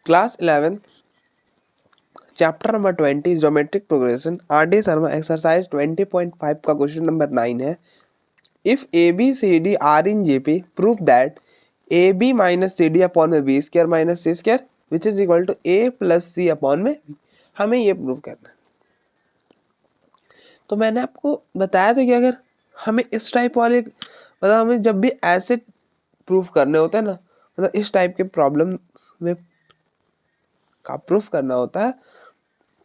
Class 11 chapter number 20 geometric progression R D. Sharma exercise 20.5 का question number 9 है। If A B C d are in GP prove that a B minus C D upon में B square minus C square which is equal to a plus c upon में b. हमें ये prove करना है। तो मैंने आपको बताया था कि अगर हमें इस टाइप वाले मतलब हमें जब भी ऐसे प्रूफ करने होते हैं ना, मतलब इस टाइप के प्रॉब्लम में का प्रूफ करना होता है,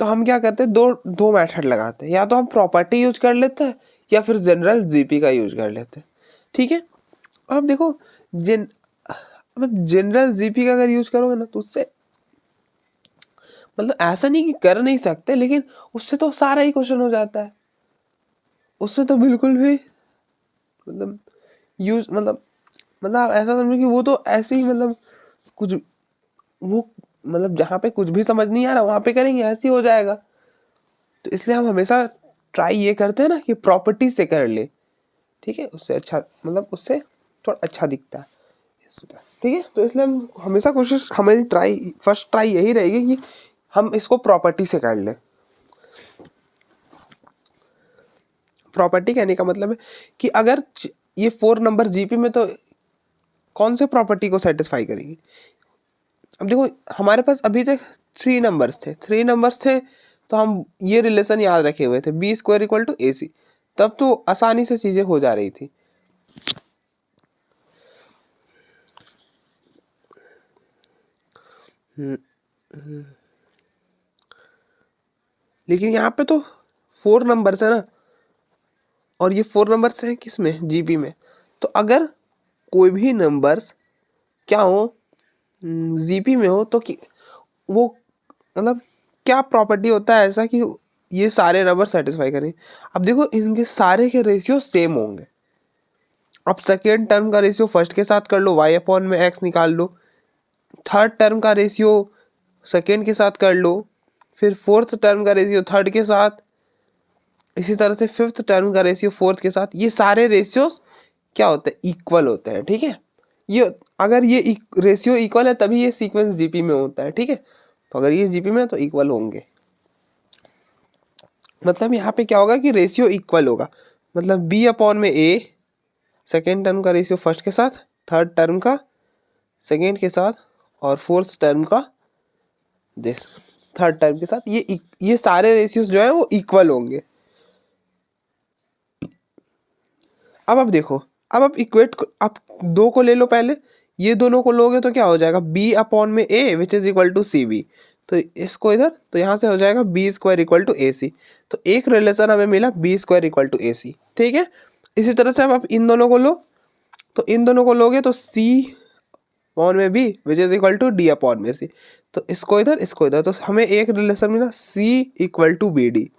तो हम क्या करते हैं, दो मेथड लगाते हैं। या तो हम प्रॉपर्टी यूज कर लेते हैं या फिर जनरल जीपी का यूज कर लेते हैं। ठीक है, अब देखो जनरल जीपी का अगर यूज करोगे ना तो उससे मतलब ऐसा नहीं कि कर नहीं सकते, लेकिन उससे तो सारा ही क्वेश्चन हो जाता है। उससे तो बिल्कुल भी मतलब यूज मतलब ऐसा समझो कि वो तो ऐसे ही मतलब कुछ वो मतलब जहाँ पे कुछ भी समझ नहीं आ रहा वहाँ पे करेंगे, ऐसे ही हो जाएगा। तो इसलिए हम हमेशा ट्राई ये करते हैं ना कि प्रॉपर्टी से कर ले। ठीक है, उससे अच्छा मतलब उससे थोड़ा अच्छा दिखता है। ठीक है, तो इसलिए हम हमेशा कोशिश हमारी फर्स्ट ट्राई यही रहेगी कि हम इसको प्रॉपर्टी से कर लें। प्रॉपर्टी कहने का मतलब है कि अगर ये 4 नंबर जीपी में तो कौन से प्रॉपर्टी को सेटिस्फाई करेगी। अब देखो हमारे पास अभी तक 3 नंबर्स थे तो हम ये रिलेशन याद रखे हुए थे, B square equal to a सी, तब तो आसानी से चीजें हो जा रही थी। लेकिन यहाँ पे तो 4 नंबर्स है ना, और ये 4 नंबर्स हैं किस में, जीपी में। तो अगर कोई भी नंबर्स क्या हो जीपी में हो तो वो मतलब क्या प्रॉपर्टी होता है ऐसा कि ये सारे नंबर सेटिस्फाई करें। अब देखो इनके सारे के रेशियो सेम होंगे। अब सेकेंड टर्म का रेशियो फर्स्ट के साथ कर लो, y अपॉन में x निकाल लो। थर्ड टर्म का रेशियो सेकेंड के साथ कर लो, फिर फोर्थ टर्म का रेशियो थर्ड के साथ, इसी तरह से फिफ्थ टर्म का रेशियो फोर्थ के साथ। ये सारे रेशियोस क्या होते हैं, इक्वल होते हैं। ठीक है, ये अगर ये रेशियो इक्वल है तभी ये सीक्वेंस जीपी में होता है। ठीक है, तो अगर ये जीपी में है तो इक्वल होंगे। मतलब यहाँ पे क्या होगा कि रेशियो इक्वल होगा, मतलब बी अपॉन में ए सेकेंड टर्म का रेशियो फर्स्ट के साथ, थर्ड टर्म का सेकेंड के साथ, और फोर्थ टर्म का थर्ड टर्म के साथ। ये सारे रेशियोज जो है वो इक्वल होंगे। अब आप देखो, अब आप इक्वेट आप दो को ले लो पहले, ये दोनों को लोगे तो क्या हो जाएगा, बी अपॉन में a which is equal to c b. तो इसको इधर तो यहाँ से हो जाएगा b square equal to a c. तो एक रिलेशन हमें मिला b square equal to a c. ठीक है, इसी तरह से अब आप इन दोनों को लो, तो इन दोनों को लोगे तो सी अपॉन में B which is equal to D upon में सी। तो इसको इधर तो हमें एक रिलेशन मिला सी इक्वल टू बी डी।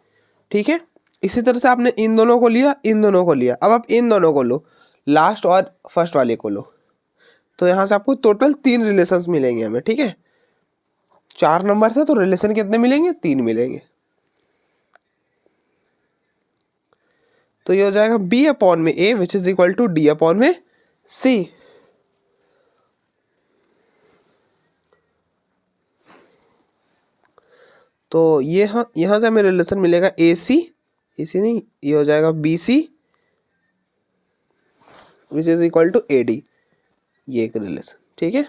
ठीक है, इसी तरह से आपने इन दोनों को लिया, इन दोनों को लिया। अब आप इन दोनों को लो, लास्ट और फर्स्ट वाले को लो, तो यहाँ से आपको टोटल 3 रिलेशंस मिलेंगे हमें। ठीक है, 4 नंबर थे तो रिलेशन कितने मिलेंगे, 3 मिलेंगे। तो ये हो जाएगा बी अपॉन में a which is equal to D upon में सी। तो ये यहाँ से हमें रिलेशन मिलेगा ए सी नहीं, ये हो जाएगा B C which is equal to A D, ये एक रिलेशन। ठीक है,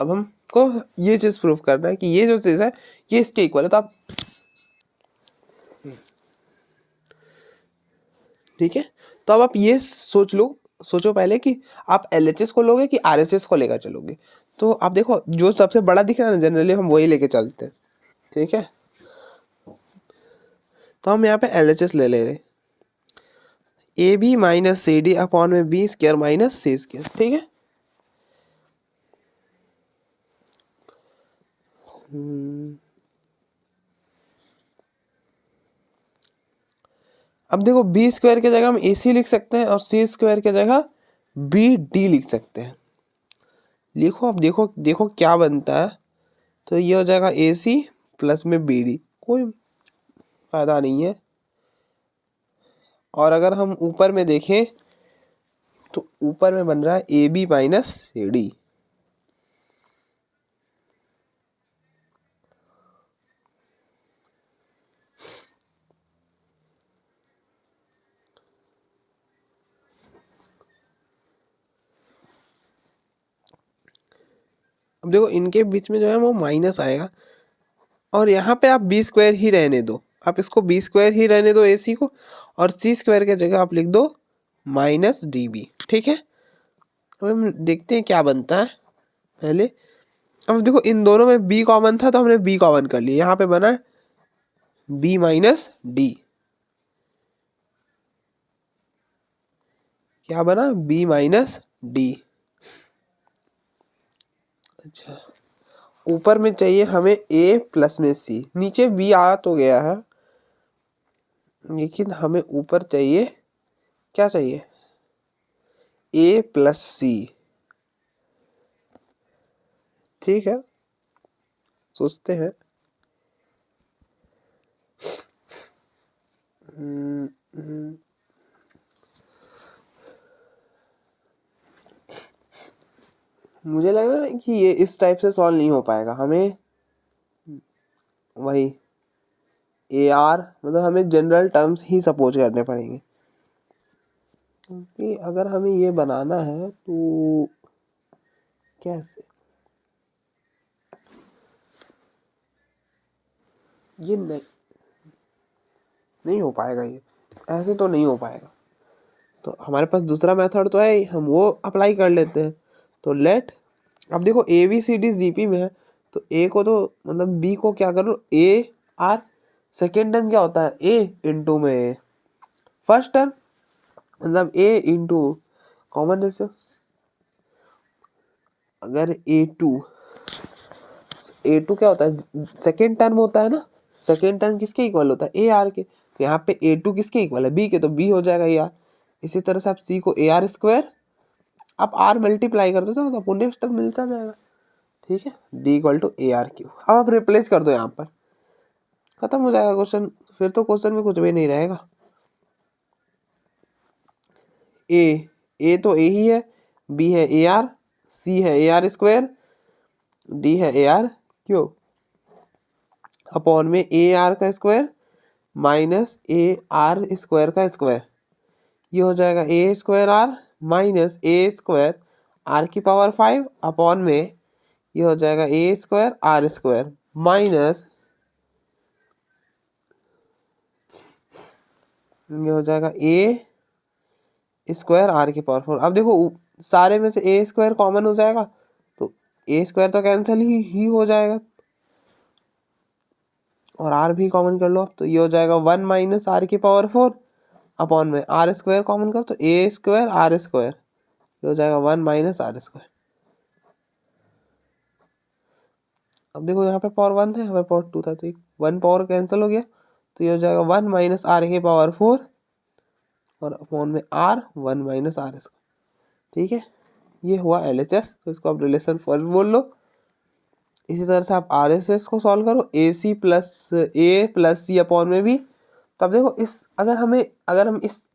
अब हमको ये चीज प्रूव करना है कि ये जो चीज है ये इसके इक्वल है। तो आप ठीक है, तो अब आप ये सोचो पहले कि आप LHS को लोगे कि RHS को लेकर चलोगे। तो आप देखो जो सबसे बड़ा दिख रहा है ना, जनरली हम वही लेके चलते हैं। ठीक है, तो हम यहाँ पे LHS ले रहे A B minus C D upon में बी स्क्वायर माइनस सी स्क्वायर। ठीक है, अब देखो बी स्क्वायर की जगह हम ए सी लिख सकते हैं और सी स्क्वायर की जगह बी डी लिख सकते हैं। लिखो, अब देखो क्या बनता है। तो ये हो जाएगा ए सी प्लस में बी डी, कोई फायदा नहीं है। और अगर हम ऊपर में देखें तो ऊपर में बन रहा है A B minus C D. अब देखो इनके बीच में जो है वो माइनस आएगा, और यहाँ पे आप बी स्क्वायर ही रहने दो, आप इसको बी स्क्वायर ही रहने दो ए सी को, और सी स्क्वायर की जगह आप लिख दो माइनस डी बी। ठीक है, अब हम देखते हैं क्या बनता है पहले। अब देखो इन दोनों में b कॉमन था तो हमने b कॉमन कर लिया, यहाँ पे बना b माइनस डी। क्या बना? b minus D. अच्छा, ऊपर में चाहिए हमें a प्लस में c, नीचे b आ तो गया है, लेकिन हमें ऊपर चाहिए, क्या चाहिए? a प्लस सी। ठीक है, सोचते हैं। मुझे लग रहा है कि ये इस टाइप से सॉल्व नहीं हो पाएगा, हमें वही ए आर, मतलब हमें जनरल टर्म्स ही सपोज करने पड़ेंगे, क्योंकि अगर हमें ये बनाना है तो कैसे, ये नहीं हो पाएगा, ये ऐसे तो नहीं हो पाएगा। तो हमारे पास दूसरा मेथड तो है, हम वो अप्लाई कर लेते हैं। तो लेट, अब देखो A B C D G P में है, तो ए को तो मतलब बी को क्या करो, ए आर, सेकेंड टर्म क्या होता है ए इंटू में ए, फर्स्ट टर्म मतलब ए इंटू कॉमन रेशियो, अगर ए टू क्या होता है, सेकेंड टर्म होता है ना, सेकेंड टर्म किसके इक्वल होता है? ए आर के, तो यहाँ पे ए टू किसके इक्वल है? बी के, तो बी हो जाएगा ए आर। इसी तरह से आप सी को ए आर स्क्वायर, आप आर मल्टीप्लाई कर दो तो आपको नेक्स्ट टर्म मिलता जाएगा। ठीक है, D equal to A R Q. अब आप रिप्लेस कर दो, यहाँ पर खत्म हो जाएगा क्वेश्चन, फिर तो क्वेश्चन में कुछ भी नहीं रहेगा। ए तो ए ही है, बी है ए आर, सी है ए आर स्क्वायर, डी है ए आर क्यू, अपॉन में ए आर का square minus a r square का स्क्वायर, ये हो जाएगा ए square r minus a square r की पावर 5 अपॉन में ये हो जाएगा ए स्क्वायर आर स्क्वायर माइनस ये हो जाएगा ए स्क्वायर आर की पावर 4। अब देखो सारे में से ए स्क्वायर कॉमन हो जाएगा, तो ए स्क्वायर तो कैंसिल ही हो जाएगा, और आर भी कॉमन कर लो अब, तो ये हो जाएगा 1 माइनस आर की पावर 4 अपॉन में आर स्क्वायर कॉमन करो तो ए स्क्वायर आर स्क्वायर, ये हो जाएगा 1 माइनस आर स्क्वायर। अब देखो यहाँ पे पावर 1 था, यहाँ पे पावर 2 था, तो 1 पावर कैंसिल हो गया, तो ये हो जाएगा 1 माइनस आर की पावर 4 और अपॉन में आर 1 माइनस आर स्क्वायर। ठीक है, ये हुआ LHS, तो इसको आप रिलेशन फर्स्ट बोल लो। इसी तरह से आप RSS को सॉल्व करो, AC प्लस ए प्लस सी अपॉन में भी। तब देखो इस अगर हम इस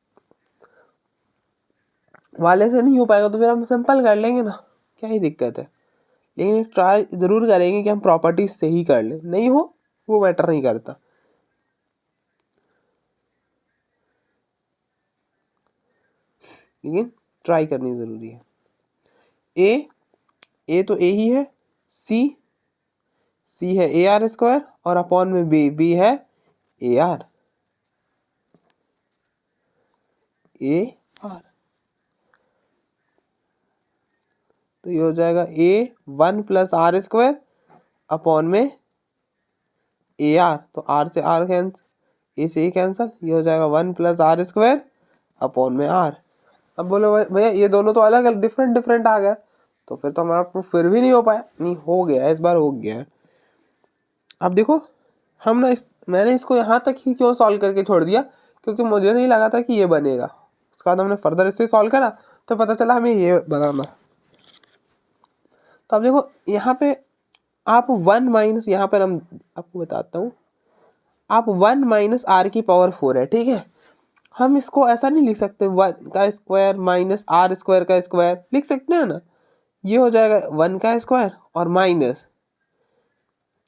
वाले से नहीं हो पाएगा तो फिर हम सिंपल कर लेंगे ना, क्या ही दिक्कत है, लेकिन ट्राई ज़रूर करेंगे कि हम प्रॉपर्टीज से ही कर लें, नहीं हो वो मैटर नहीं करता। लेकिन ट्राई करनी ज़रूरी है। ए तो ए ही है, सी है ए आर स्क्वायर और अपॉन में बी है ए आर तो ये हो जाएगा ए 1 प्लस आर स्क्वायर अपॉन में ए आर, तो आर से आर कैंसिल, ए से ए कैंसिल, ये हो जाएगा 1 प्लस आर स्क्वायर अपॉन में आर। अब बोलो भैया ये दोनों तो अलग अलग डिफरेंट आ गया, तो फिर तो हमारा प्रूफ फिर भी नहीं हो पाया, नहीं हो गया है, इस बार हो गया है। अब देखो हम ना मैंने इसको यहाँ तक ही क्यों सॉल्व करके छोड़ दिया, क्योंकि मुझे नहीं लगा था कि ये बनेगा, उसके बाद हमने फर्दर इससे सॉल्व करा तो पता चला हमें ये बनाना। तो अब देखो यहाँ पे आप 1 माइनस, यहाँ पर हम आपको बताता हूँ, आप 1 माइनस आर की पावर 4 है, ठीक है, हम इसको ऐसा नहीं लिख सकते 1 का स्क्वायर माइनस आर स्क्वायर का स्क्वायर, लिख सकते हैं ना, ये हो जाएगा 1 का स्क्वायर और माइनस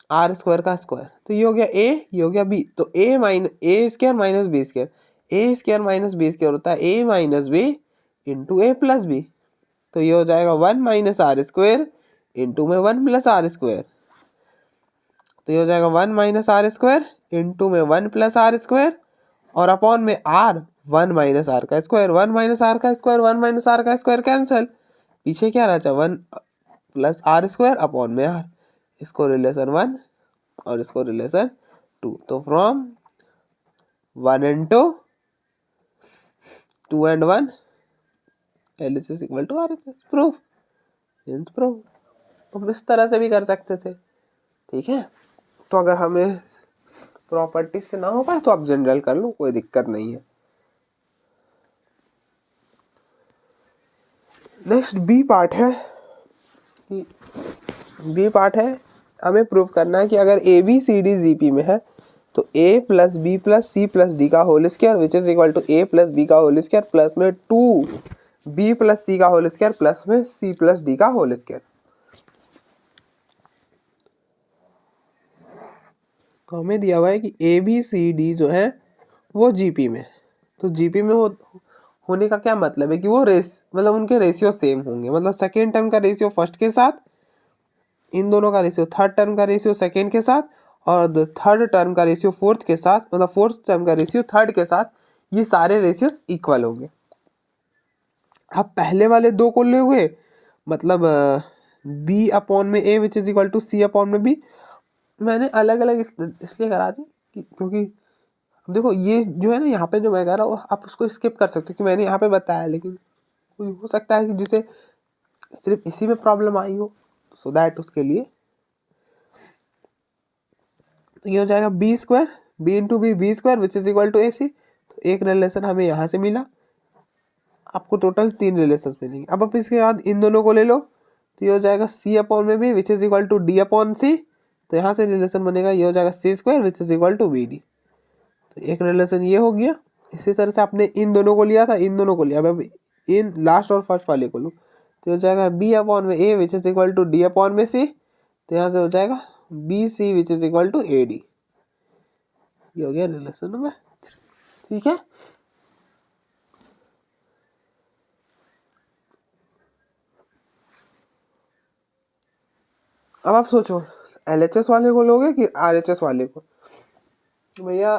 आर स्क्वायर का स्क्वायर, तो ये हो गया ए, ये हो गया बी, तो ए square minus B square, a square minus B square होता है ए माइनस बी इंटू ए प्लस बी, तो ये हो जाएगा 1 माइनस आर स्क्वायर इंटू में 1 प्लस आर स्क्वायर, तो ये हो जाएगा 1 माइनस आर स्क्वायर इंटू में 1 प्लस आर स्क्वायर और अपॉन में आर 1 माइनस आर का स्क्वायर, 1 माइनस आर का स्क्वायर 1 माइनस आर का स्क्वायर कैंसिल, पीछे क्या रहा 1 प्लस आर स्क्वायर अपॉन में आर, इसको रिलेशन 1 और इसको रिलेशन 2, तो from 1 and 2 2 and 1 LHS is equal to RHS, proof proof. हम इस तरह से भी कर सकते थे, ठीक है। तो अगर हमें प्रॉपर्टीज से ना हो पाए तो आप जनरल कर लो, कोई दिक्कत नहीं है। नेक्स्ट बी पार्ट है, हमें प्रूव करना है कि अगर a B C D G P में है तो a plus B plus C plus D का whole square which is equal to a plus B का होल स्क्वायर प्लस में 2 बी प्लस सी का होल स्क्वायर प्लस में सी plus D का whole square. तो हमें दिया हुआ है कि ए बी सी डी जो है वो जीपी में, तो जीपी में होने का क्या मतलब है कि वो मतलब उनके रेशियो सेम होंगे, मतलब सेकेंड टर्म का रेशियो फर्स्ट के साथ, इन दोनों का रेशियो थर्ड टर्म का रेशियो सेकेंड के साथ, और थर्ड टर्म का रेशियो फोर्थ के साथ, मतलब फोर्थ टर्म का रेशियो थर्ड के साथ, ये सारे रेशियोस इक्वल होंगे। अब पहले वाले दो को ले हुए, मतलब बी अपॉन में a which is equal to c upon में बी, मैंने अलग अलग इसलिए करा दी क्योंकि अब देखो ये जो है ना, यहाँ पे जो मैं कह रहा हूँ आप उसको स्किप कर सकते हो कि मैंने यहाँ पे बताया, लेकिन कोई हो सकता है कि जिसे सिर्फ इसी में प्रॉब्लम आई हो, सो दैट उसके लिए तो ये हो जाएगा b square b into B square which is equal to a c. तो एक रिलेशन हमें यहाँ से मिला, आपको टोटल 3 रिलेशन मिलेंगे। अब आप इसके बाद इन दोनों को ले लो, तो ये हो जाएगा सी अपॉन में B which is equal to D upon c, तो यहाँ से रिलेशन बनेगा ये हो जाएगा c square which is equal to b d. तो एक रिलेशन ये हो गया। इसी तरह से आपने इन दोनों को लिया था, इन दोनों को लिया, अब इन लास्ट और फर्स्ट वाले को लो, तो हो जाएगा बी अपॉन में a which is equal to D upon में सी, तो यहाँ से हो जाएगा B C which is equal to A D. ये हो गया रिलेशन नंबर 3, ठीक है। अब आप सोचो LHS वाले को लोगे कि RHS वाले को। भैया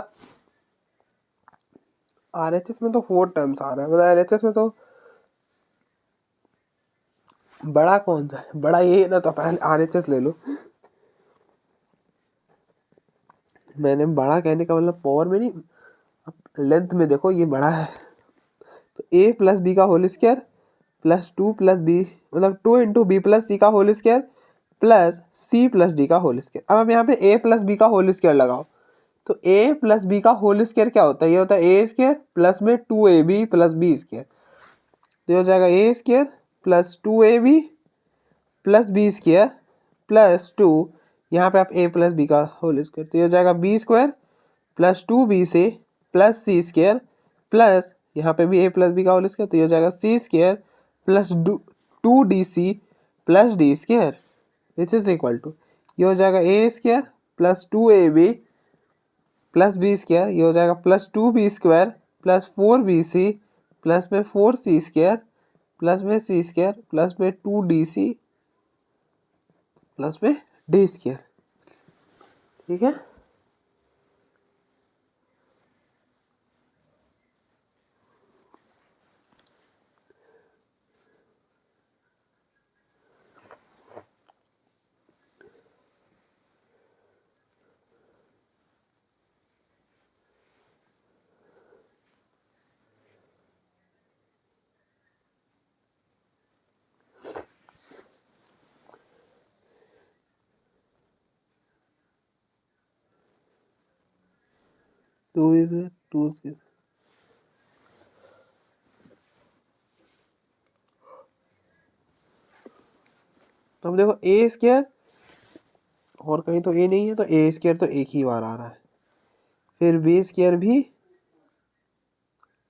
RHS में तो 4 टर्म्स आ रहा है, मतलब LHS में तो बड़ा कौन सा है, बड़ा ये ना, तो पहले RHS ले लो। मैंने बड़ा कहने का मतलब पावर में नहीं, लेंथ में देखो ये बड़ा है। तो a प्लस बी का whole square plus 2 plus B, मतलब 2 इंटू बी प्लस सी का होल स्क्वायर प्लस सी प्लस डी का होल स्क्वायर। अब आप यहाँ पे a प्लस बी का होल स्क्वायर लगाओ, तो a प्लस बी का होल स्क्वायर क्या होता है, ये होता है ए स्क्वायर प्लस में 2ab प्लस बी स्क्वायर, तो हो जाएगा ए square plus 2ab plus B square plus 2, यहाँ पे आप a प्लस बी का होल स्क्वायर, तो ये हो जाएगा बी स्क्वायर प्लस 2b से प्लस सी स्क्वायर प्लस यहाँ पे भी a प्लस बी का होल स्क्वायर, तो ये हो जाएगा c square plus 2dc plus d square which is equal to, ये हो जाएगा ए square plus 2ab plus B square, ये हो जाएगा plus 2b square plus 4bc plus में 4c स्क्वायर प्लस में c स्क्वायर प्लस में 2dc प्लस में डी स्क्वायर, ठीक है। टू इज टू, तो अब देखो ए स्क्वायर और कहीं तो ए नहीं है, तो ए स्क्वायर तो एक ही बार आ रहा है, फिर बी स्क्वायर भी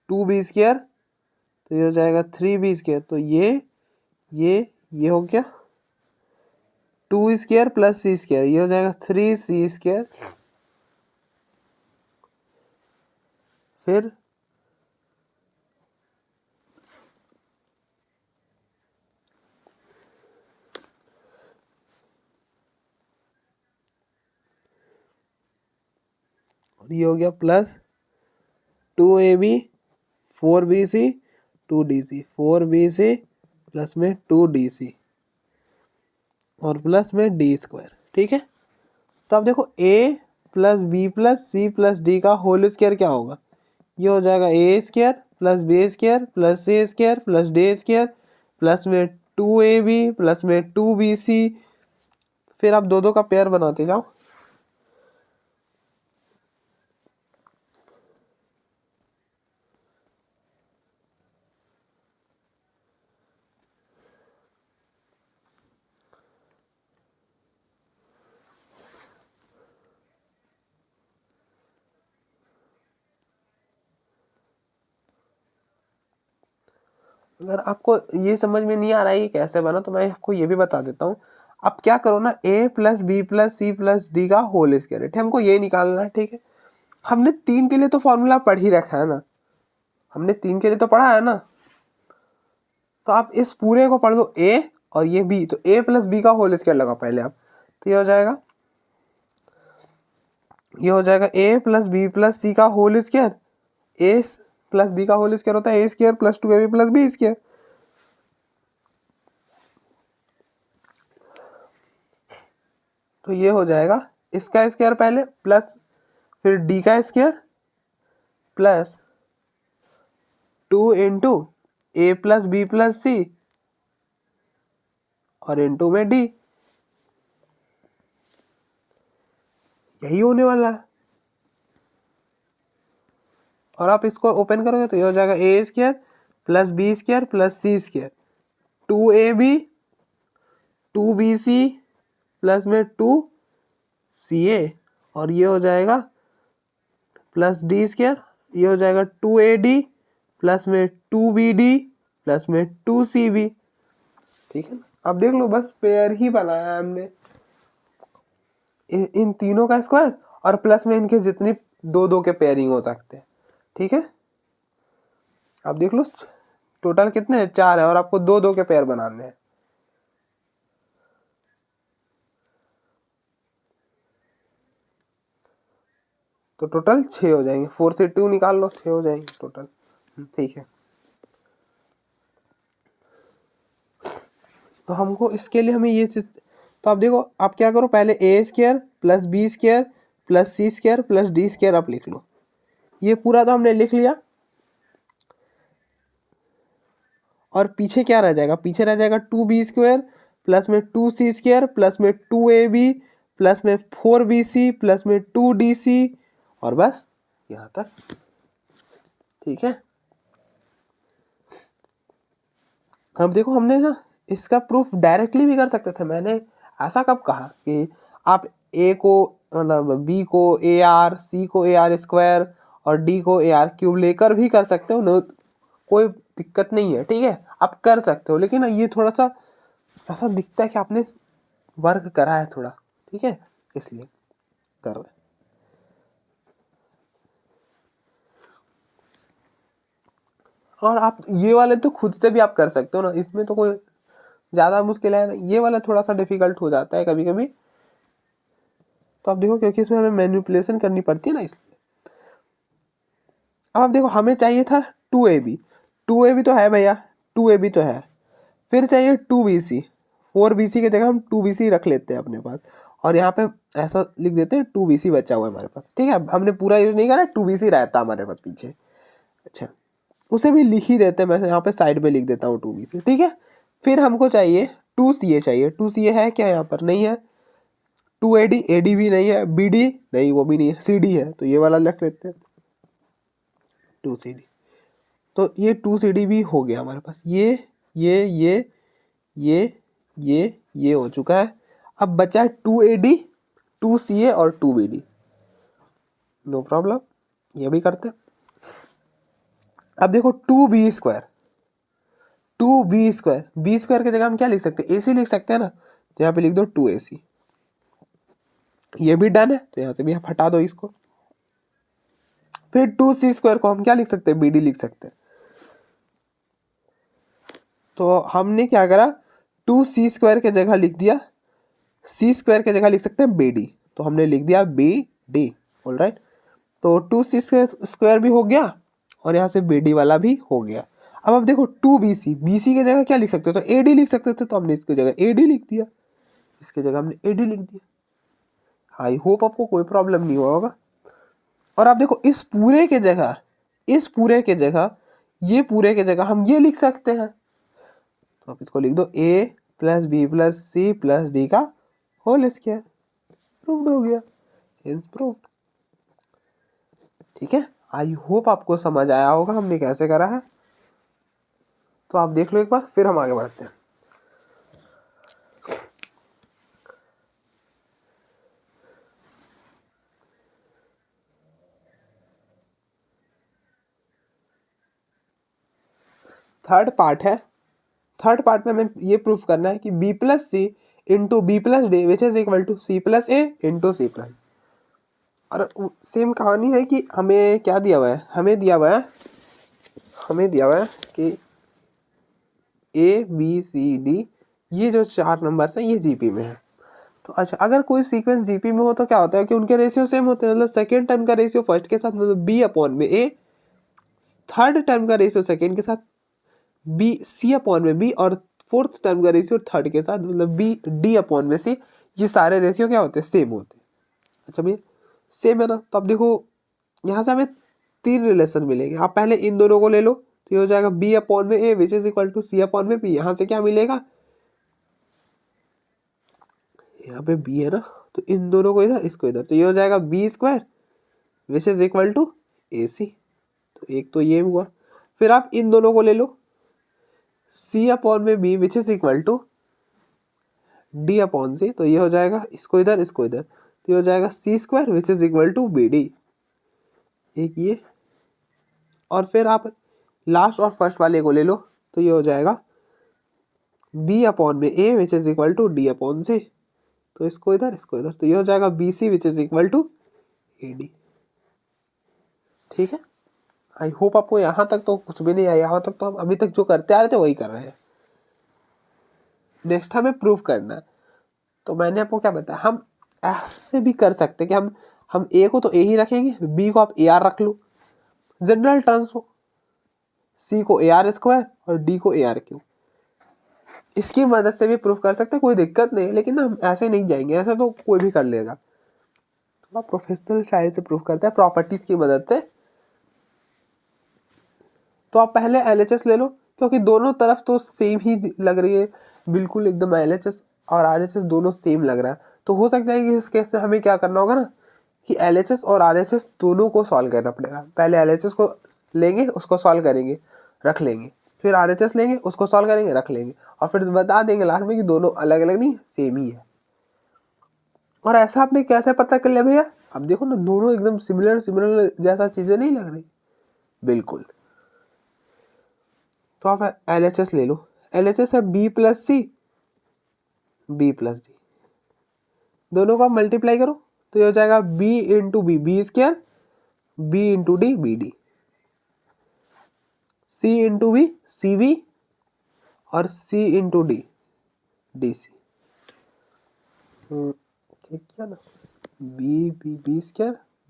2b स्क्वायर, तो ये हो जाएगा 3b स्क्वायर, तो ये हो गया 2 स्क्वायर प्लस सी स्क्वायर, ये हो जाएगा 3c स्क्वायर, फिर और ये हो गया plus 2ab 4bc 2dc 4bc plus में 2dc और प्लस में डी स्क्वायर। ठीक है, तो अब देखो a plus B plus C plus D का होल स्क्वायर क्या होगा, ये हो जाएगा ए square plus B square plus सी square plus d square plus में 2ab प्लस में 2bc। फिर आप दो दो का पेयर बनाते जाओ। अगर आपको ये समझ में नहीं आ रहा है ये कैसे बना तो मैं आपको ये भी बता देता हूँ। आप क्या करो ना, a plus B plus C plus D का होल स्क्वायर है, हमको ये निकालना है। ठीक है, हमने 3 के लिए तो फॉर्मूला पढ़ ही रखा है ना, हमने 3 के लिए तो पढ़ा है ना, तो आप इस पूरे को पढ़ लो a और ये b, तो a प्लस बी का होल स्क्वायर लगा पहले आप, तो ये हो जाएगा a plus B plus C का whole square. a plus B का होल स्क्वायर होता है a square plus 2ab plus B square. तो ये हो जाएगा इसका स्क्वायर पहले प्लस फिर d का स्क्वायर प्लस 2 इंटू ए प्लस बी प्लस सी और इंटू में d, यही होने वाला है। और आप इसको ओपन करोगे तो ये हो जाएगा ए square plus B square plus सी स्क्वायर 2ab 2bc प्लस में 2ca और ये हो जाएगा प्लस डी स्क्वायर, ये हो जाएगा 2ad प्लस में 2bd प्लस में 2cb। ठीक है ना, अब देख लो बस पेयर ही बनाया है हमने, इन तीनों का स्क्वायर और प्लस में इनके जितने दो दो के पेयरिंग हो सकते हैं। ठीक है, अब देख लो टोटल कितने हैं, 4 है और आपको दो दो के पेयर बनाने हैं। तो टोटल 6 हो जाएंगे, 4 से 2 निकाल लो 6 हो जाएंगे टोटल। ठीक है, तो हमको इसके लिए हमें ये चीज, तो आप देखो आप क्या करो, पहले a square plus B square plus C square plus d square आप लिख लो। ये पूरा तो हमने लिख लिया और पीछे क्या रह जाएगा, पीछे रह जाएगा 2b स्क्वायर प्लस में 2c स्क्वायर प्लस में 2ab प्लस में 4bc प्लस में 2dc और बस यहाँ तक। ठीक है, अब देखो हमने ना इसका प्रूफ डायरेक्टली भी कर सकते थे, मैंने ऐसा कब कहा कि आप a को मतलब b को ar, c को ar स्क्वायर और d को ar क्यूब लेकर भी कर सकते हो ना, कोई दिक्कत नहीं है। ठीक है, आप कर सकते हो, लेकिन ये थोड़ा सा ऐसा दिखता है कि आपने वर्क करा है थोड़ा। ठीक है, इसलिए कर रहे। और आप ये वाले तो खुद से भी आप कर सकते हो ना, इसमें तो कोई ज़्यादा मुश्किल है ना, ये वाला थोड़ा सा डिफिकल्ट हो जाता है कभी कभी। तो आप देखो क्योंकि इसमें हमें मैनिपुलेशन करनी पड़ती है ना, इसलिए। अब आप देखो हमें चाहिए था 2ab, 2ab तो है भैया, 2ab तो है, फिर चाहिए 2bc, 4bc की जगह हम 2bc रख लेते हैं अपने पास और यहाँ पे ऐसा लिख देते हैं 2bc बचा हुआ है हमारे पास। ठीक है, हमने पूरा यूज नहीं करा, 2bc रहता हमारे पास पीछे। अच्छा, उसे भी लिख ही देते हैं, मैं यहाँ पे साइड पे लिख देता हूँ 2bc। ठीक है, फिर हमको चाहिए 2ca, चाहिए 2ca है क्या, यहाँ पर नहीं है। 2ad, ad भी नहीं है, bd नहीं, वो भी नहीं है, cd है, तो ये वाला लिख लेते हैं 2cd। तो ये 2cd भी हो गया हमारे पास, ये हो चुका है। अब बचा है 2ad 2ca और 2bd, नो प्रॉब्लम, ये भी करते हैं। अब देखो 2b square, 2b square, b square की जगह हम क्या लिख सकते हैं, ac लिख सकते हैं ना, तो यहाँ पे लिख दो 2ac। ये भी डन है, तो यहाँ से भी आप हटा दो इसको। फिर 2c स्क्वायर को हम क्या लिख सकते हैं, bd लिख सकते हैं। तो हमने क्या करा, 2c स्क्वायर के जगह लिख दिया, c स्क्वायर के जगह लिख सकते हैं bd, तो हमने लिख दिया bd। ऑलराइट, तो 2c² भी हो गया और यहाँ से BD वाला भी हो गया। अब आप देखो 2BC, BC की जगह क्या लिख सकते हो, तो AD लिख सकते थे, तो हमने इसकी जगह AD लिख दिया, इसकी जगह हमने AD लिख दिया। आई होप आपको कोई प्रॉब्लम नहीं हुआ होगा। और आप देखो इस पूरे के जगह, इस पूरे के जगह, ये पूरे के जगह हम ये लिख सकते हैं, तो आप इसको लिख दो A + B + C + D का होल स्क्वायर। प्रूव्ड हो गया, हेंस प्रूव्ड। ठीक है, आई होप आपको समझ आया होगा हमने कैसे करा है। तो आप देख लो एक बार, फिर हम आगे बढ़ते हैं। थर्ड पार्ट है। थर्ड पार्ट में हमें ये प्रूफ करना है कि B + C × B + D which is equal to C + A × C +। और सेम कहानी है कि हमें क्या दिया हुआ है, हमें दिया हुआ है कि A B C D ये जो 4 नंबर्स हैं ये GP में है। तो अच्छा, अगर कोई सीक्वेंस GP में हो तो क्या होता है कि उनके रेशियो सेम होते हैं, मतलब सेकेंड टर्म का रेशियो फर्स्ट के साथ मतलब B/A, थर्ड टर्म का रेशियो सेकेंड के साथ C/B, और फोर्थ टर्म का रेशियो थर्ड के साथ मतलब D/C। ये सारे रेशियो क्या होते हैं, सेम होते हैं। अच्छा भैया सेम है ना, तो अब देखो यहाँ से हमें 3 रिलेशन मिलेंगे। आप पहले इन दोनों को ले लो, तो ये हो जाएगा B/A which is equal to C/B। यहाँ से क्या मिलेगा, यहाँ पे B है ना, तो इन दोनों को इधर, इसको इधर, तो ये हो जाएगा B² which is equal to AC। तो एक तो ये हुआ। फिर आप इन दोनों को ले लो, C/B which is equal to D/C, तो ये हो जाएगा, इसको इधर, इसको इधर, तो ये हो जाएगा C² which is equal to BD। एक ये, और फिर आप लास्ट और फर्स्ट वाले को ले लो, तो ये हो जाएगा B/A which is equal to D/C, तो इसको इधर, इसको इधर, तो ये हो जाएगा BC which is equal to AD। ठीक है, आई होप आपको यहाँ तक तो कुछ भी नहीं आया, यहाँ तक तो हम अभी तक जो करते आ रहे थे वही कर रहे हैं। नेक्स्ट हमें प्रूफ करना है। तो मैंने आपको क्या बताया, हम ऐसे भी कर सकते कि हम A को तो A ही रखेंगे, B को आप AR रख लो, जनरल टर्म्स हो, C को AR² और D को ARQ। इसकी मदद से भी प्रूफ कर सकते हैं, कोई दिक्कत नहीं है, लेकिन हम ऐसे नहीं जाएंगे, ऐसा तो कोई भी कर लेगा। थोड़ा प्रोफेशनल स्टाइल से प्रूफ करते हैं प्रॉपर्टीज की मदद से। तो आप पहले LHS ले लो, क्योंकि दोनों तरफ तो सेम ही लग रही है, बिल्कुल एकदम LHS और RHS दोनों सेम लग रहा है। तो हो सकता है कि इस केस में हमें क्या करना होगा ना, कि LHS और RHS दोनों को सॉल्व करना पड़ेगा। पहले LHS को लेंगे, उसको सॉल्व करेंगे, रख लेंगे, फिर RHS लेंगे, उसको सॉल्व करेंगे, रख लेंगे, और फिर बता देंगे लास्ट में कि दोनों अलग अलग नहीं, सेम ही है। और ऐसा आपने कैसे पता कर लिया भैया, अब देखो ना दोनों एकदम सिमिलर जैसा चीजें नहीं लग रही, बिल्कुल। तो आप LHS ले लो, LHS है B + C B + D, दोनों को आप मल्टीप्लाई करो, तो ये हो जाएगा B × B B², B × D BD, C × B CB, और C × D DC। ठीक है ना, B²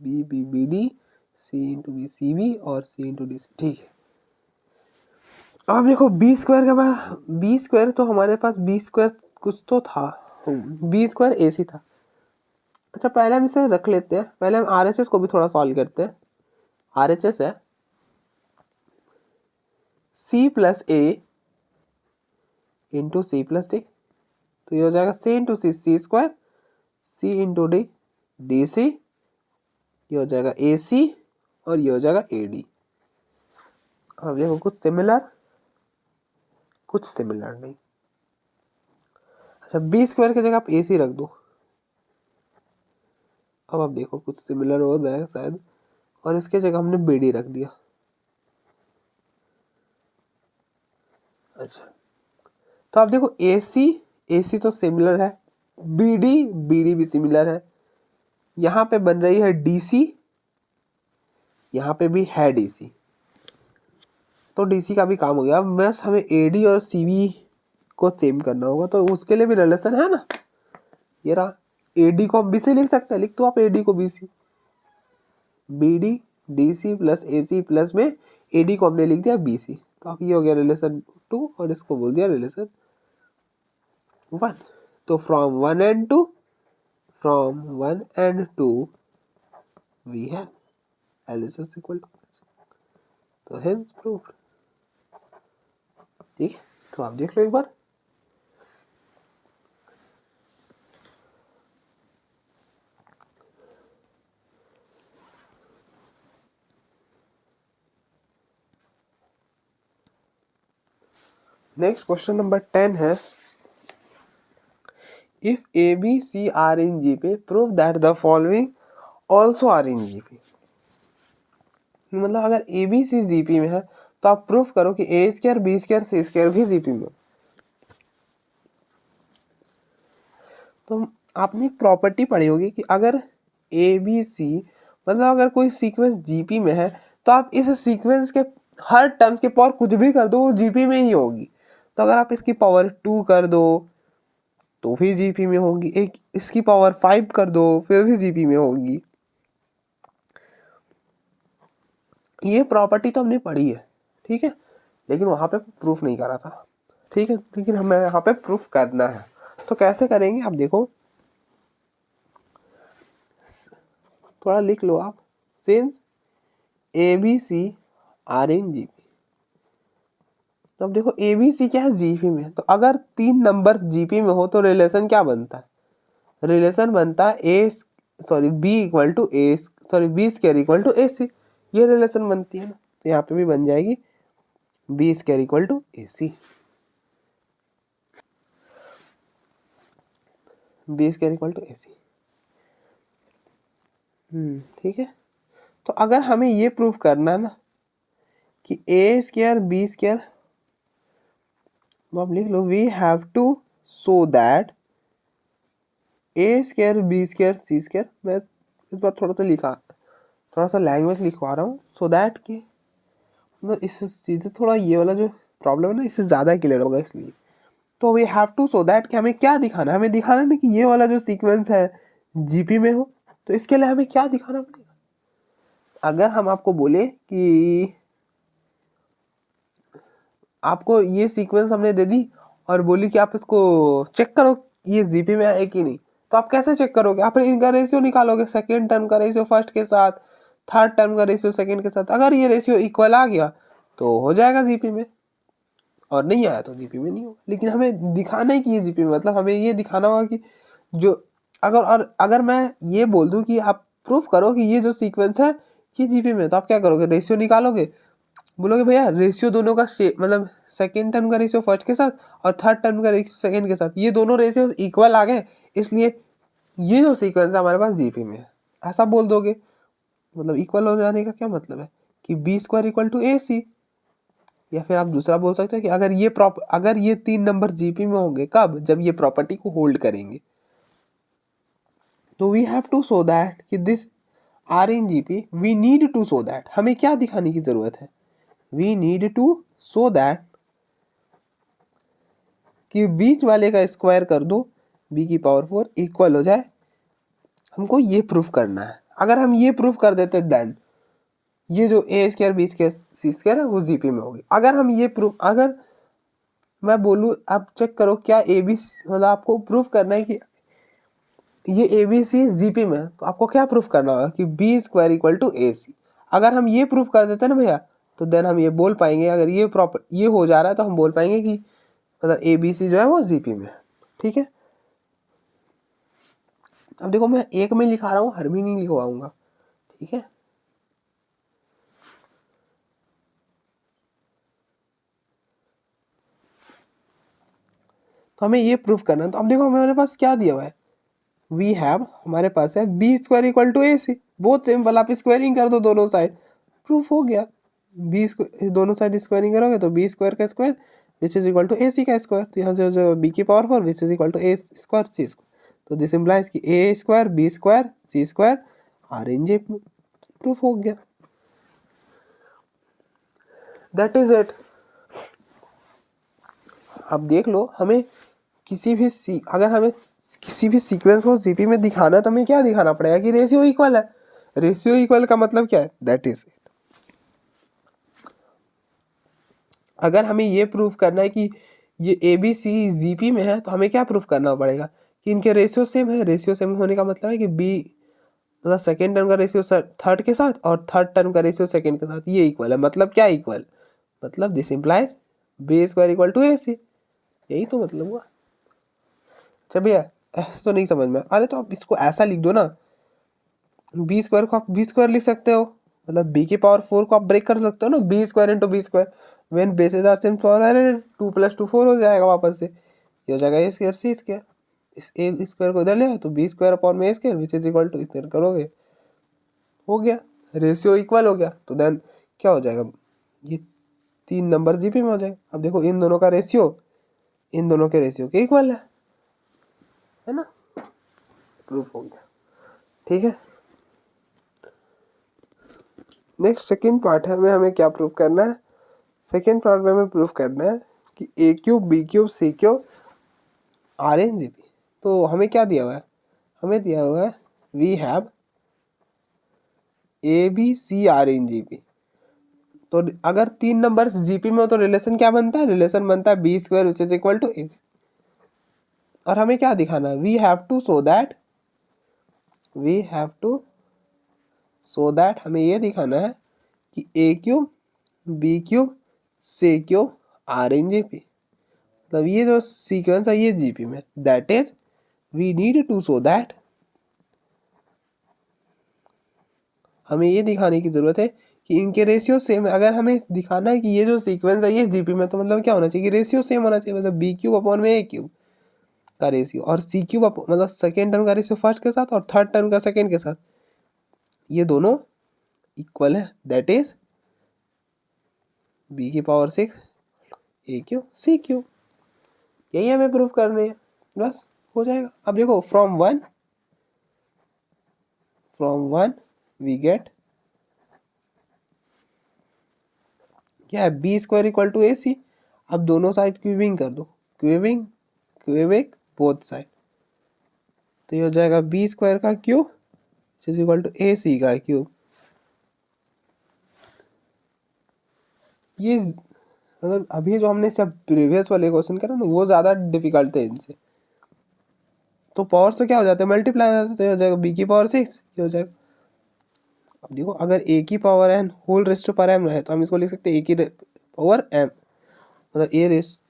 B BD, C × B CB और C × DC। ठीक है, अब देखो B² के बाद, B² तो हमारे पास B² कुछ तो था, B² AC था। अच्छा पहले हम इसे रख लेते हैं, पहले हम RHS को भी थोड़ा सॉल्व करते हैं। RHS है C + A × C + D, तो ये हो जाएगा C × C C², C × D DC, ये हो जाएगा AC, और ये हो जाएगा AD। अब देखो कुछ सिमिलर नहीं। अच्छा B² की जगह आप AC रख दो, अब आप देखो कुछ सिमिलर हो जाएगा शायद, और इसके जगह हमने BD रख दिया। अच्छा तो आप देखो AC तो सिमिलर है, BD भी सिमिलर है, यहाँ पे बन रही है DC, यहाँ पे भी है DC, तो DC का भी काम हो गया। अब बस हमें AD और CB को सेम करना होगा, तो उसके लिए भी रिलेशन है ना, ये रहा। AD को हम BC लिख सकते हैं, लिख तो आप AD को BC, b d d c plus a c plus में ए डी को हमने लिख दिया बी सी। तो अब ये हो गया रिलेशन 2 और इसको बोल दिया रिलेशन 1। तो from 1 and 2 we have L is equal to, तो hence proved। ठीक है, तो आप देख लो एक बार। नेक्स्ट क्वेश्चन नंबर 10 है, if A B C are in GP prove that the following also are in GP. मतलब अगर ए बी सी जीपी में है तो आप प्रूफ करो कि a square B square C square भी जीपी में। तो आपने एक प्रॉपर्टी पढ़ी होगी कि अगर ए बी सी मतलब अगर कोई सीक्वेंस जीपी में है तो आप इस सीक्वेंस के हर टर्म्स के पावर कुछ भी कर दो वो जीपी में ही होगी। तो अगर आप इसकी पावर 2 कर दो तो भी जीपी में होगी, एक इसकी पावर 5 कर दो फिर भी जीपी में होगी। ये प्रॉपर्टी तो हमने पढ़ी है, ठीक है, लेकिन वहाँ पे प्रूफ नहीं करा था, ठीक है, लेकिन हमें यहाँ पे प्रूफ करना है। तो कैसे करेंगे आप देखो, थोड़ा लिख लो आप, since A B C are in GP. तो अब देखो ए बी सी क्या है जीपी में, तो अगर 3 नंबर जीपी में हो तो रिलेशन क्या बनता है, रिलेशन बनता है b equal to a b square equal to a c, ये रिलेशन बनती है ना। तो यहाँ पे भी बन जाएगी b square equal to a c, B square equal to a c. ठीक है, तो अगर हमें ये प्रूफ करना ना कि ए स्क्वायर बी स्क्वायर, तो आप लिख लो we have to show that a square B square C square. मैं इस बार थोड़ा सा लैंग्वेज लिखवा रहा हूँ सो दैट कि मतलब इस चीज़ से थोड़ा ये वाला जो प्रॉब्लम है ना इससे ज़्यादा क्लियर होगा, इसलिए। तो we have to show that कि हमें क्या दिखाना है, हमें दिखाना है कि ये वाला जो सीक्वेंस है जीपी में हो। तो इसके लिए हमें क्या दिखाना पड़ेगा, अगर हम आपको बोले कि आपको ये सीक्वेंस हमने दे दी और बोली कि आप इसको चेक करो ये जीपी में है कि नहीं, तो आप कैसे चेक करोगे, आप इनका रेशियो निकालोगे, सेकेंड टर्म का रेशियो फर्स्ट के साथ, थर्ड टर्म का रेशियो सेकेंड के साथ। अगर ये रेशियो इक्वल आ गया तो हो जाएगा जीपी में, और नहीं आया तो जीपी में नहीं होगा। लेकिन हमें दिखाना है कि ये जीपी में, मतलब हमें ये दिखाना होगा कि जो अगर मैं ये बोल दूं कि आप प्रूफ करो कि ये जो सीक्वेंस है ये जीपी में, तो आप क्या करोगे, रेशियो निकालोगे, बोलोगे भैया रेशियो दोनों का मतलब सेकेंड टर्म का रेशियो फर्स्ट के साथ और थर्ड टर्म का रेशियो सेकेंड के साथ, ये दोनों रेशियो इक्वल आ गए, इसलिए ये जो सीक्वेंस है हमारे पास जीपी में है, ऐसा बोल दोगे। मतलब इक्वल हो जाने का क्या मतलब है कि B square equal to a सी। या फिर आप दूसरा बोल सकते हो कि अगर ये 3 नंबर जीपी में होंगे कब, जब ये प्रॉपर्टी को होल्ड करेंगे। तो we have to show that कि this are in GP, we need to show that, हमें क्या दिखाने की जरूरत है, we need to show that कि बीच वाले का स्क्वायर कर दो b की पावर 4 इक्वल हो जाए, हमको ये प्रूफ करना है। अगर हम ये प्रूफ कर देते देन ये जो ए स्क्वायर बी स्क्वायर सी स्क्वायर है वो जीपी में होगी। अगर हम ये प्रूफ, अगर मैं बोलूँ आप चेक करो क्या ए बी, मतलब आपको प्रूफ करना है कि ये ए बी सी जीपी में है, तो आपको क्या प्रूफ करना होगा कि B square equal to a सी। अगर हम ये प्रूफ कर देते हैं ना भैया, तो देन हम ये बोल पाएंगे, अगर ये हो जा रहा है तो हम बोल पाएंगे कि मतलब ए बी सी जो है वो जीपी में है। ठीक है, अब देखो मैं एक में लिखा रहा हूँ, हर भी नहीं लिखवाऊंगा, ठीक है। तो हमें ये प्रूफ करना है, तो अब देखो हमारे पास क्या दिया हुआ है, वी हैव, हमारे पास है b square equal to a सी, बहुत सिंपल, आप स्क्वायरिंग कर दो दोनों साइड, प्रूफ हो गया। बी दोनों साइड स्क्वायरिंग करोगे तो बी स्क्वायर का square which is equal to a सी का स्क्वायर, तो यहाँ जो बी की power 4 which is equal to a square C square, तो दिस इम्प्लाइज कि a square B square C square are in GP, proof हो गया, दैट इज इट। अब देख लो हमें अगर हमें किसी भी सीक्वेंस को जीपी में दिखाना है तो हमें क्या दिखाना पड़ेगा कि रेशियो इक्वल है। रेशियो इक्वल का मतलब क्या है, दैट इज इट। अगर हमें ये प्रूफ करना है कि ये ए बी सी जीपी में है, तो हमें क्या प्रूफ करना पड़ेगा कि इनके रेशियो सेम है। रेशियो सेम होने का मतलब है कि बी मतलब सेकेंड टर्म का रेशियो थर्ड के साथ और थर्ड टर्म का रेशियो सेकेंड के साथ ये इक्वल है। मतलब क्या इक्वल, मतलब this implies b square equal to a c, यही तो मतलब हुआ। अच्छा भैया ऐसे तो नहीं समझ में, अरे तो आप इसको ऐसा लिख दो ना, बी स्क्वायर को आप बी स्क्वायर लिख सकते हो, मतलब बी की पावर 4 को आप ब्रेक कर सकते हो ना, B square into B square, when bases are same for N 2 + 2 4 हो जाएगा वापस से, ये हो जाएगा ए स्क्वायर सी स्क्वायर। इस ए स्क्वायर को इधर ले आओ तो बी स्क्वायर अपॉन में a square which is equal to, इधर करोगे हो गया, रेशियो इक्वल हो गया। तो देन क्या हो जाएगा, ये 3 नंबर जीपी में हो जाएगा। अब देखो इन दोनों का रेशियो इन दोनों के रेशियो के इक्वल है ना, प्रूफ हो गया। ठीक है, नेक्स्ट सेकेंड पार्ट है, हमें क्या प्रूफ करना है। सेकेंड पार्ट में हमें प्रूफ करना है कि a cube b cube c cube are in G P. तो हमें क्या दिया हुआ है, हमें दिया हुआ है we have A B C are in G P. तो अगर 3 नंबर जीपी में हो तो रिलेशन क्या बनता है, रिलेशन बनता है b square which is equal to a. और हमें क्या दिखाना है, we have to show that हमें ये दिखाना है कि a cube b cube c cube are in GP. मतलब ये जो सीक्वेंस है ये जीपी में, that is we need to show that, हमें ये दिखाने की जरूरत है कि इनके रेशियो सेम है। अगर हमें दिखाना है कि ये जो सीक्वेंस है ये जीपी में, तो मतलब क्या होना चाहिए कि रेशियो सेम होना चाहिए, मतलब बी क्यूब अपॉन में ए क्यूब का रेशियो और सी क्यूब मतलब सेकेंड टर्म का रेशियो फर्स्ट के साथ और थर्ड टर्म का सेकेंड के साथ, ये दोनों इक्वल है, दैट इज बी की पावर 6 ए क्यूब सी क्यूब। यही हमें प्रूफ करनी है, बस हो जाएगा। अब देखो फ्रॉम वन वी गेट क्या है, b square equal to a सी। अब दोनों साइड क्यूबिंग कर दो, क्यूबिक बोथ साइड, तो ये हो जाएगा बी स्क्वायर का cube is equal to a सी का क्यूब। ये मतलब अभी जो हमने सब प्रीवियस वाले क्वेश्चन करा ना वो ज़्यादा डिफिकल्ट है इनसे, तो पावर से क्या हो जाता है मल्टीप्लाई हो जाता है, तो ये हो जाएगा बी की पावर 6 ये हो जाएगा। अब देखो अगर ए की power N whole raised to power M है तो हम इसको लिख सकते हैं ए की पावर एम, मतलब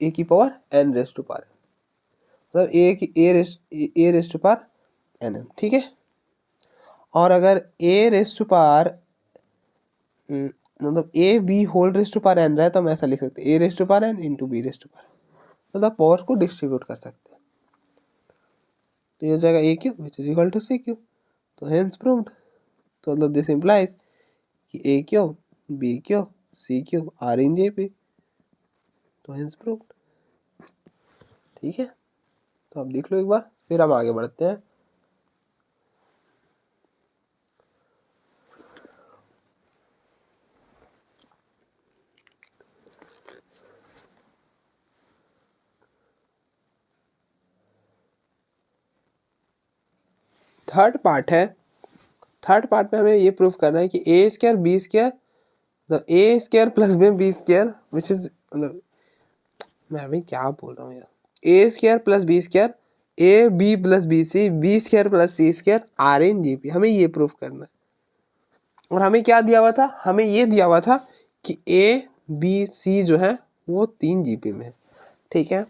ए की power n raised to power, मतलब a raised to power n m. ठीक है, और अगर ए रेस्ट टू पावर मतलब a B whole raised to power n रहा है तो हम ऐसा लिख सकते हैं a raised to power n into b raised to power, मतलब पावर को डिस्ट्रीब्यूट कर सकते हैं। तो ये हो जाएगा a cube which is equal to c cube, तो हेंस प्रूव्ड। तो मतलब दिस इम्प्लाइज कि a cube b cube c cube are in G P, तो हेंस प्रूव्ड। ठीक है, तो अब देख लो एक बार, फिर हम आगे बढ़ते हैं। थर्ड पार्ट है, थर्ड पार्ट में हमें ये प्रूफ करना है कि a square B square a square plus B square which is, मतलब मैं अभी क्या बोल रहा हूँ यार, a square plus B square A B plus B square plus C square are in G P, हमें ये प्रूफ करना है। और हमें क्या दिया हुआ था, हमें ये दिया हुआ था कि ए बी सी जो है वो 3 जीपी में है। ठीक है,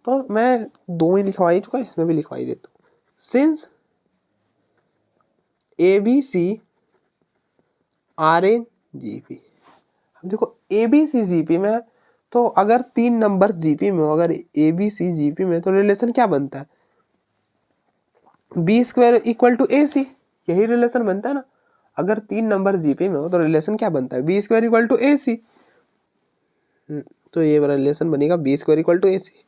तो मैं 2 में लिखवा ही चुका, इसमें भी लिखवा ही देता हूँ। Since A B C are in G P, अब देखो A B C ji P में है, तो अगर 3 नंबर जीपी में हो, अगर ए बी सी जीपी में, तो रिलेशन क्या बनता है, b square equal to a c, यही रिलेशन बनता है ना। अगर 3 नंबर जीपी में हो तो रिलेशन क्या बनता है, b square equal to a c, तो ये रिलेशन बनेगा B square equal to a सी।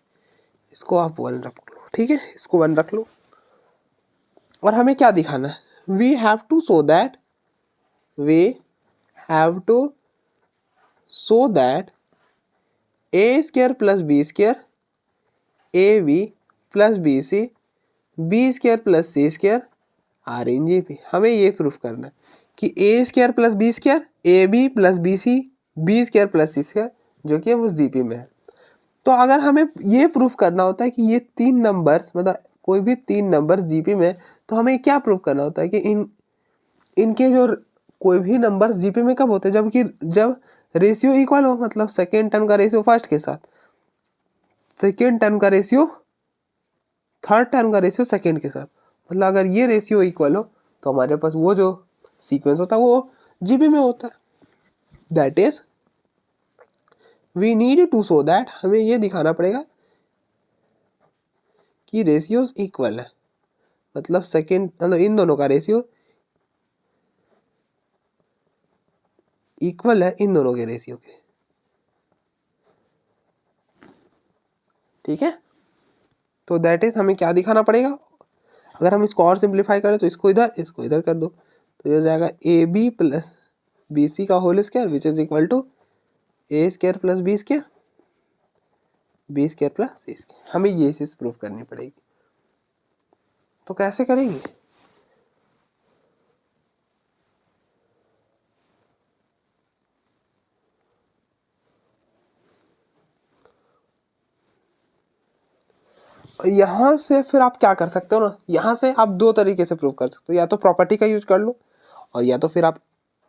इसको आप 1 रख लो, ठीक है, इसको 1 रख लो। और हमें क्या दिखाना है, we have to show that a square plus B square A B plus B C B square plus C square are in G P. हमें ये प्रूफ करना है कि a square plus B square A B plus B C B square plus C square जो कि वो GP में है। तो अगर हमें ये प्रूफ करना होता है कि ये तीन नंबर्स मतलब कोई भी तीन नंबर जीपी में, तो हमें क्या प्रूफ करना होता है कि इनके जो कोई भी नंबर जीपी में कब होते हैं, जब रेशियो इक्वल हो, मतलब सेकेंड टर्म का रेशियो फर्स्ट के साथ, सेकेंड टर्म का रेशियो थर्ड टर्म का रेशियो सेकेंड के साथ। मतलब अगर ये रेशियो इक्वल हो तो हमारे पास वो जो सीक्वेंस होता है वो जीबी में होता है। That is we need to show that, हमें ये दिखाना पड़ेगा कि रेशियोज इक्वल है, मतलब सेकेंड मतलब इन दोनों का रेशियो इक्वल है इन दोनों के रेशियो के। ठीक है, तो दैट इज हमें क्या दिखाना पड़ेगा। अगर हम इसको और सिंप्लीफाई करें तो इसको इधर कर दो, तो ये हो जाएगा a B plus B C का whole square which is equal to a square plus B square B square plus C square. हमें ये चीज प्रूफ करनी पड़ेगी। तो कैसे करेंगे, यहाँ से फिर आप क्या कर सकते हो ना, यहाँ से आप दो तरीके से प्रूव कर सकते हो, या तो प्रॉपर्टी का यूज कर लो और या तो फिर आप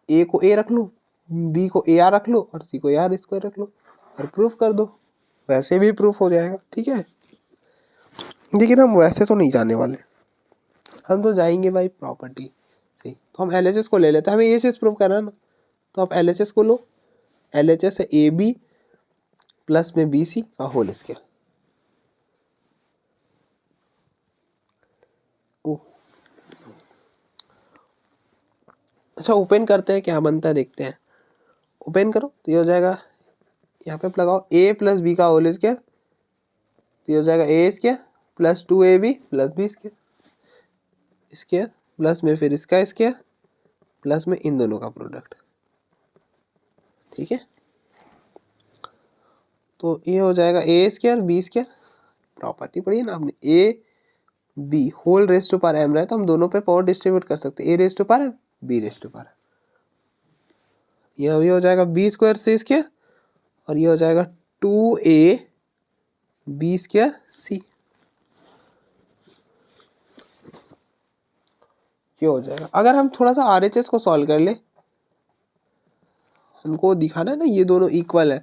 ए को ए रख लो, बी को ए आर रख लो और सी को ए आर स्क्वायर रख लो और प्रूफ कर दो, वैसे भी प्रूफ हो जाएगा। ठीक है, लेकिन हम वैसे तो नहीं जाने वाले, हम तो जाएंगे भाई प्रॉपर्टी से। तो हम एल को ले लेते हैं, हमें ये चीज़ प्रूव करना है ना। तो आप एल को लो, एल है ए बी प्लस में बी सी का होल स्क्वायर। अच्छा ओपन करते हैं, क्या बनता है देखते हैं। ओपन करो तो ये हो जाएगा, यहाँ पे लगाओ ए प्लस बी का होल स्क्वायर, तो ये हो जाएगा ए square plus 2ab plus B square square plus में फिर इसका स्क्वायर प्लस में इन दोनों का प्रोडक्ट। ठीक है, तो ये हो जाएगा ए स्क्वायर बी स्क्वायर, प्रॉपर्टी पढ़ी है ना आपने, A B whole raise to power M रहा है तो हम दोनों पे पावर डिस्ट्रीब्यूट कर सकते हैं, A raise to power M B raise to power M. ये हो जाएगा बी स्क्वायर सी स्क्वायर और ये हो जाएगा 2a बी स्क्वायर सी, ये हो जाएगा। अगर हम थोड़ा सा RHS को सॉल्व कर ले, हमको दिखाना है ना ये दोनों इक्वल है,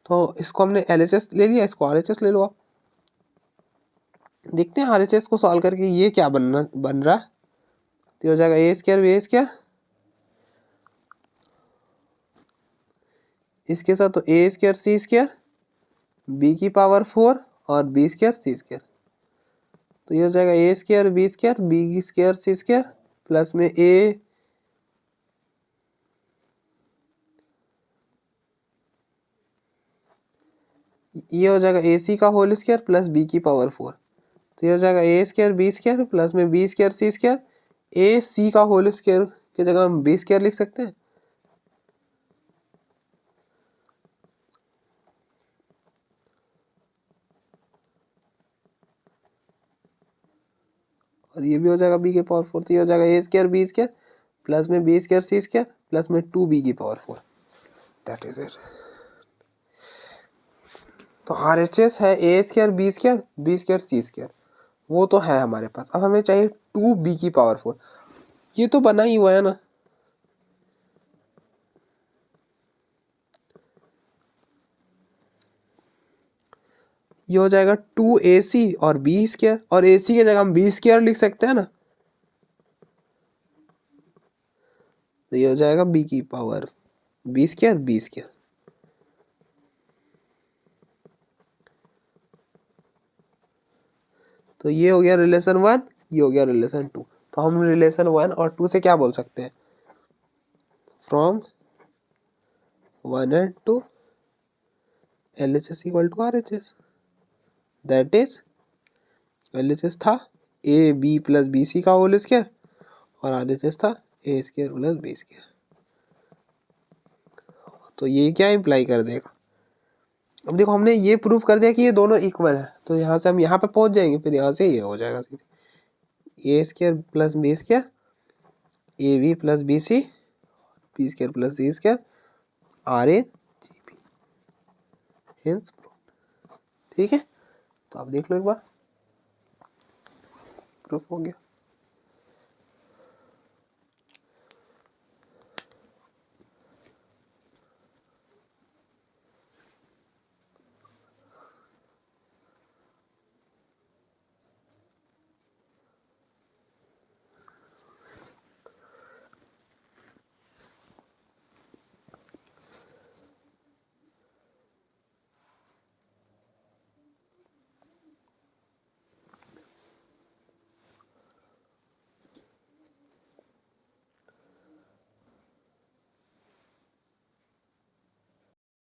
तो इसको हमने LHS ले लिया, इसको RHS ले लो आप। देखते हैं RHS को सॉल्व करके ये क्या बन रहा है। तो हो जाएगा ए स्क्वायर बी स्क्वायर, इसके साथ तो ए स्क्वायर सी स्क्वायर बी की पावर 4 और बी स्क्वायर सी स्क्वायर, तो ये हो जाएगा ए square B square B square सी स्क्वायर प्लस में ए ये हो जाएगा ए सी का होल स्क्वायर प्लस बी की पावर 4, तो ये हो जाएगा ए स्क्वायर बी स्क्वायर प्लस में B square C square, A सी का होल स्क्वायर की जगह हम बी स्क्वायर लिख सकते हैं। और ये भी हो जाएगा बी की पावर 4, तो ये हो जाएगा ए स्क्वायर बी स्क्वायर प्लस में बी स्क्वायर सी स्क्वायर प्लस में 2b की पावर 4, दैट इज इट। तो RHS है A square B square B square C square, वो तो है हमारे पास। अब हमें चाहिए 2b की पावर 4, ये तो बना ही हुआ है ना। ये हो जाएगा 2ac और b स्क्वायर, और ac की जगह हम b स्क्वायर लिख सकते हैं ना, तो ये हो जाएगा b की power b square b square. तो ये हो गया रिलेशन 1, ये हो गया रिलेशन 2। तो हम रिलेशन 1 और 2 से क्या बोल सकते हैं, from 1 and 2 LHS equal to RHS, that is LHS था A B plus B C का होल स्क्वायर और RHS था A square plus B square. तो ये क्या इम्प्लाई कर देगा, अब देखो हमने ये प्रूफ कर दिया कि ये दोनों इक्वल है, तो यहाँ से हम यहाँ पे पहुँच जाएंगे, फिर यहाँ से ये हो जाएगा ए square plus B square A B plus B C, B square plus C square, R A G P, hence proof. ठीक है, तो आप देख लो एक बार, प्रूफ हो गया।